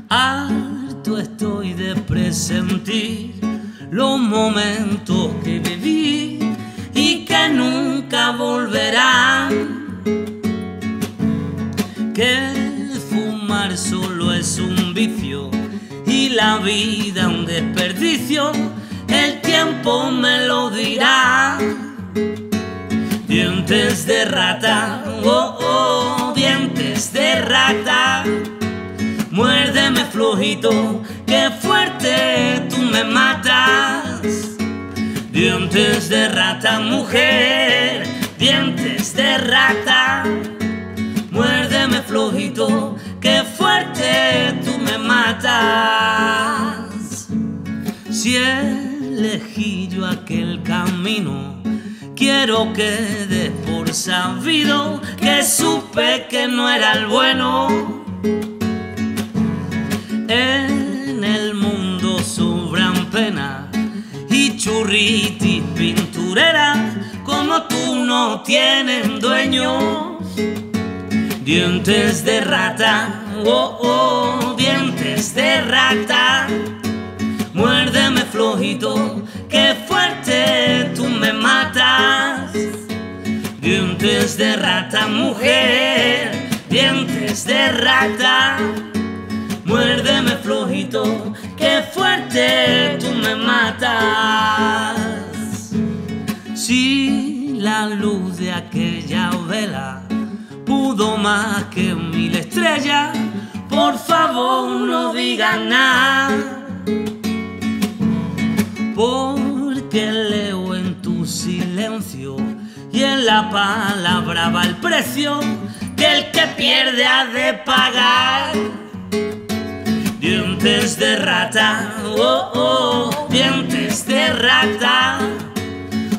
Harto estoy de presentir los momentos que viví y que nunca volverán. Que fumar solo es un vicio y la vida un desperdicio, el tiempo me lo dirá. Dientes de rata, oh, oh, dientes de rata, muérdeme flojito, que fuerte tú me matas. Dientes de rata, mujer, dientes de rata, muérdeme flojito, que fuerte tú me matas. Si elegí yo aquel camino, quiero que des por sabido que supe que no era el bueno. En el mundo sobran penas y churritis pintureras como tú no tienen dueño. Dientes de rata, oh, oh, dientes de rata, muérdeme flojito, que fuerte tú me matas. Dientes de rata, mujer, dientes de rata, muérdeme flojito, que fuerte tú me matas. Si la luz de aquella vela pudo más que 1000 estrellas, por favor no digas nada, porque leo en tu silencio y en la palabra va el precio que el que pierde ha de pagar. Dientes de rata, oh, oh, dientes de rata,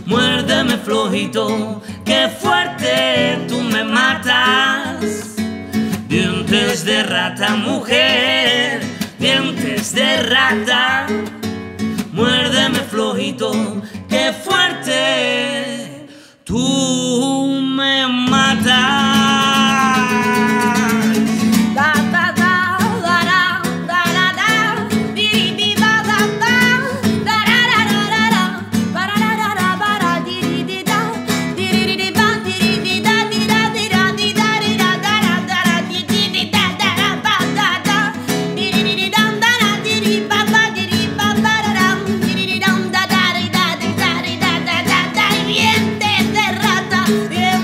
muérdeme flojito, que fuerte tú me matas. Dientes de rata, mujer, dientes de rata, muérdeme flojito, que fuerte tú me matas.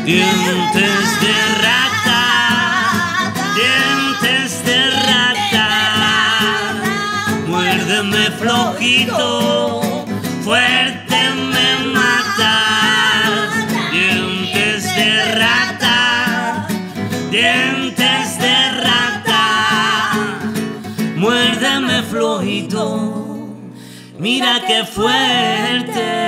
Dientes de rata, dientes de rata, muérdeme flojito, fuerte me matas. Dientes de rata, dientes de rata, muérdeme flojito, mira qué fuerte